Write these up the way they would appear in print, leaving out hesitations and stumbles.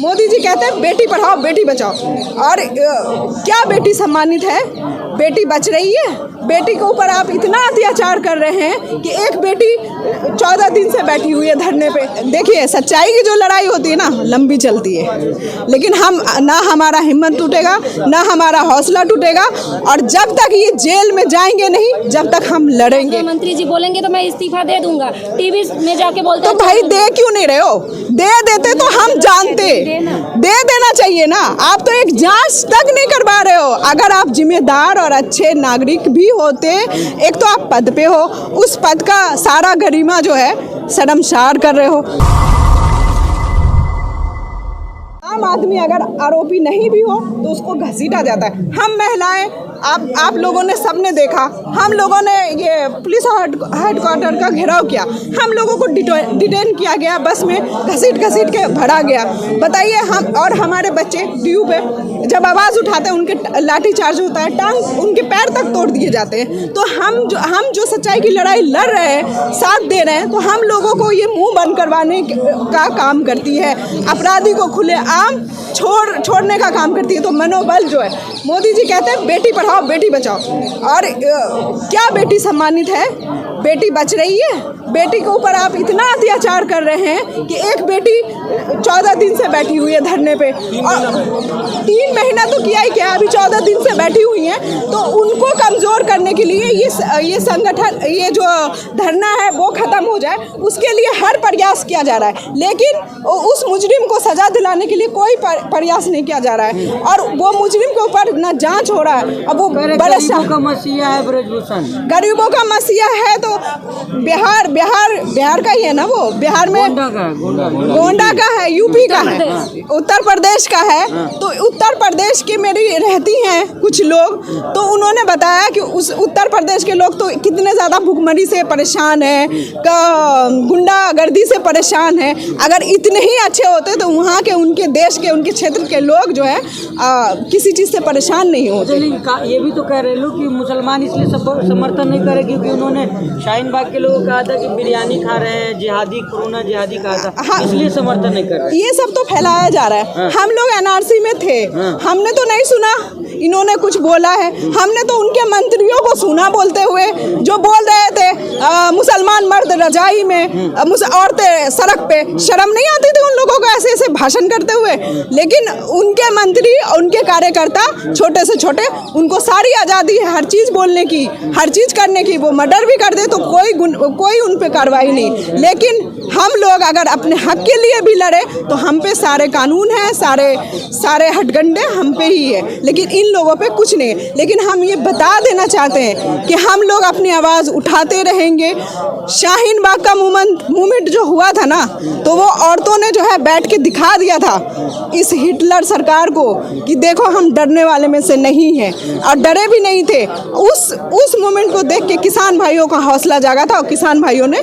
मोदी जी कहते हैं बेटी पढ़ाओ बेटी बचाओ, और क्या बेटी सम्मानित है? बेटी बच रही है? बेटी के ऊपर आप इतना अत्याचार कर रहे हैं कि एक बेटी 14 दिन से बैठी हुई है धरने पे। देखिए, सच्चाई की जो लड़ाई होती है ना, लंबी चलती है, लेकिन हम ना हमारा हिम्मत टूटेगा, ना हमारा हौसला टूटेगा, और जब तक ये जेल में जाएंगे नहीं, जब तक हम लड़ेंगे। मंत्री जी बोलेंगे तो मैं इस्तीफा दे दूंगा, टीवी में जाके बोलते तो भाई दे क्यों नहीं रहे हो? दे देते तो हम जानते, दे देना चाहिए ना। आप तो एक जांच तक नहीं करवा रहे हो। अगर आप जिम्मेदार और अच्छे नागरिक भी होते, एक तो आप पद पे हो, उस पद का सारा गरिमा जो है शर्मसार कर रहे हो। आम आदमी अगर आरोपी नहीं भी हो तो उसको घसीटा जाता है। हम महिलाएं, आप लोगों ने सबने देखा, हम लोगों ने ये पुलिस हेडक्वार्टर का घेराव किया, हम लोगों को डिटेन किया गया, बस में घसीट के भरा गया। बताइए, हम और हमारे बच्चे ड्यू पे जब आवाज़ उठाते हैं उनके लाठी चार्ज होता है, टांग उनके पैर तक तोड़ दिए जाते हैं। तो हम जो सच्चाई की लड़ाई लड़ रहे हैं, साथ दे रहे हैं, तो हम लोगों को ये मुंह बंद करवाने का काम करती है, अपराधी को खुलेआम छोड़ने का काम करती है। तो मनोबल जो है, मोदी जी कहते हैं बेटी पढ़ाओ बेटी बचाओ, और क्या बेटी सम्मानित है? बेटी बच रही है? बेटी के ऊपर आप इतना अत्याचार कर रहे हैं कि एक बेटी 14 दिन से बैठी हुई है धरने पे, और 3 महीना तो किया ही क्या, अभी 14 दिन से बैठी हुई हैं। तो उनको कमज़ोर करने के लिए ये संगठन, ये जो धरना है वो ख़त्म हो जाए, उसके लिए हर प्रयास किया जा रहा है, लेकिन उस मुजरिम को सज़ा दिलाने के लिए कोई प्रयास नहीं किया जा रहा है, और वो मुजरिम के ऊपर ना जांच हो रहा है। अब वो गरीबों का मसीहा है ब्रजभूषण, गरीबों का मसीहा है, तो बिहार का ही है ना, वो बिहार में गोंडा का है, यूपी का है, उत्तर प्रदेश का है। तो उत्तर प्रदेश की मेरी रहती हैं कुछ लोग, तो उन्होंने बताया कि उस उत्तर प्रदेश के लोग तो कितने ज़्यादा भुखमरी से परेशान हैं, गुंडागर्दी से परेशान हैं। अगर इतने ही अच्छे होते तो वहाँ के, उनके देश के, उनके क्षेत्र के लोग जो है किसी चीज़ से परेशान नहीं होते। ये भी तो कह रहे लोग कि मुसलमान इसलिए समर्थन नहीं करे क्योंकि उन्होंने शाहीन बाग के लोगों कहा था कि बिरयानी खा रहे हैं, जिहादी, कोरोना जिहादी कहा था, हाँ, इसलिए समर्थन नहीं कर रहे। ये सब तो फैलाया जा रहा है। हम लोग एनआरसी में थे, हमने तो नहीं सुना इन्होंने कुछ बोला है। हमने तो उनके मंत्रियों को सुना बोलते हुए, जो बोल रहे थे मुसलमान मर्द रजाई में, औरतें सड़क पे। शर्म नहीं आती थी उन लोगों को ऐसे भाषण करते हुए? लेकिन उनके मंत्री, उनके कार्यकर्ता, छोटे से छोटे, उनको सारी आज़ादी है हर चीज़ बोलने की, हर चीज़ करने की। वो मर्डर भी कर दे तो कोई उन पे कार्रवाई नहीं। लेकिन हम लोग अगर अपने हक के लिए भी लड़े तो हम पे सारे कानून हैं, सारे हथकंडे हम पे ही है, लेकिन इन लोगों पे कुछ नहीं। लेकिन हम ये बता देना चाहते हैं कि हम लोग अपनी आवाज़ उठाते रहेंगे। शाहीन बाग का मूवमेंट जो हुआ था ना, तो वो औरतों ने जो है बैठ के दिखा दिया था इस हिटलर सरकार को कि देखो हम डरने वाले में से नहीं हैं, और डरे भी नहीं थे। उस मूवमेंट को देख के किसान भाइयों का हौसला जागा था, और किसान भाइयों ने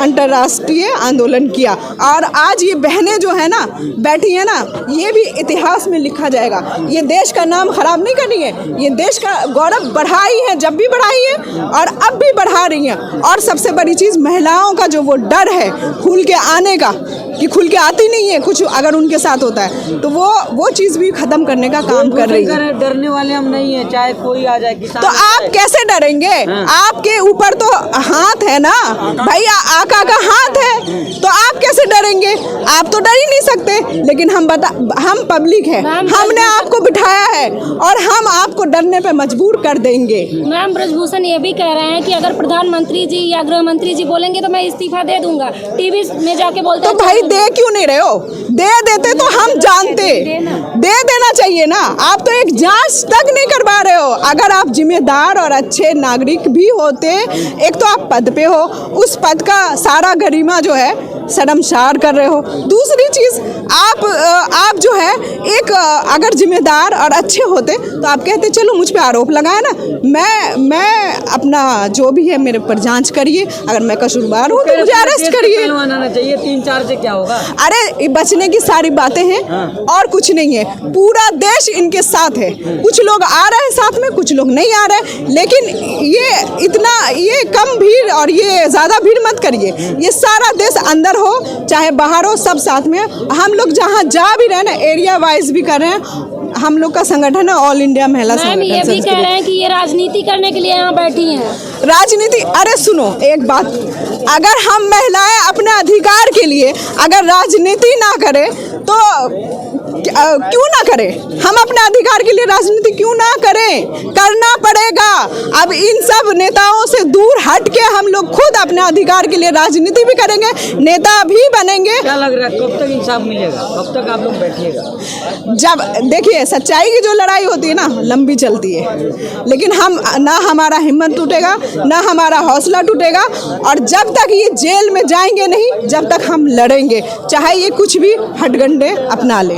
अंतर्राष्ट्रीय आंदोलन किया। और आज ये बहनें जो है ना बैठी है ना, ये भी इतिहास में लिखा जाएगा। ये देश का नाम खराब नहीं कर रही है, ये देश का गौरव बढ़ाई है, जब भी बढ़ाई है और अब भी बढ़ा रही है। और सबसे बड़ी चीज़, महिलाओं का जो वो डर है खुल के आने का, कि खुल के आती नहीं है कुछ अगर उनके साथ होता है, तो वो चीज़ भी खत्म करने का काम कर रही है। डरने वाले हम नहीं है, चाहे कोई आ जाए, किसान। तो आप कैसे डरेंगे? आपके ऊपर तो हाथ है ना भैया, आका का हाथ है, तो आप कैसे डरेंगे? आप तो डर ही नहीं सकते। लेकिन हम पब्लिक है, हमने आपको बिठाया है और हम आपको डरने पे मजबूर कर देंगे। मैम, ब्रजभूषण ये भी कह रहे हैं कि अगर प्रधानमंत्री जी या गृह मंत्री जी बोलेंगे तो मैं इस्तीफा दे दूंगा, टीवी में जाके बोलते। तो भाई दे क्यों नहीं रहे हो? दे देते तो हम जानते, दे देना चाहिए ना। आप तो एक जांच तक नहीं करवा रहे हो। अगर आप जिम्मेदार और अच्छे नागरिक भी होते, एक तो आप पद पे हो, उस पद का सारा गरिमा जो है शर्मसार कर रहे हो। दूसरी चीज़, आप जो है एक एक अगर जिम्मेदार और अच्छे होते तो आप कहते चलो मुझ पे आरोप लगाया ना, मैं अपना जो भी है मेरे पर जांच करिए, अगर मैं कसूरवार हूँ तो मुझे अरेस्ट करिए। आना चाहिए 3-4 से क्या होगा? अरे बचने की सारी बातें हैं और कुछ नहीं है, पूरा देश इनके साथ है। कुछ लोग आ रहे हैं साथ में, कुछ लोग नहीं आ रहे, लेकिन ये कम भीड़ और ये ज़्यादा भीड़ मत करिए। ये सारा देश अंदर हो चाहे बाहर हो, सब साथ में। हम लोग जहाँ जा भी रहे हैं ना, एरिया वाइज भी कर रहे हैं। हम लोग का संगठन है ऑल इंडिया महिला मैम ये भी कह रहे हैं कि ये राजनीति करने के लिए यहाँ बैठी हैं। राजनीति, अरे सुनो एक बात, अगर हम महिलाएं अपने अधिकार के लिए अगर राजनीति ना करें तो क्यों ना करें? हम अपने अधिकार के लिए राजनीति क्यों ना करें? करना पड़ेगा। अब इन सब नेताओं से दूर हट के हम लोग खुद अपने अधिकार के लिए राजनीति भी करेंगे, नेता भी बनेंगे। क्या लग रहा है कब तक इंसाफ मिलेगा, कब तक आप लोग बैठिएगा? जब देखिए सच्चाई की जो लड़ाई होती है ना, लंबी चलती है, लेकिन हम ना हमारा हिम्मत टूटेगा ना हमारा हौसला टूटेगा, और जब तक ये जेल में जाएंगे नहीं, जब तक हम लड़ेंगे, चाहे ये कुछ भी हथकंडे अपना ले।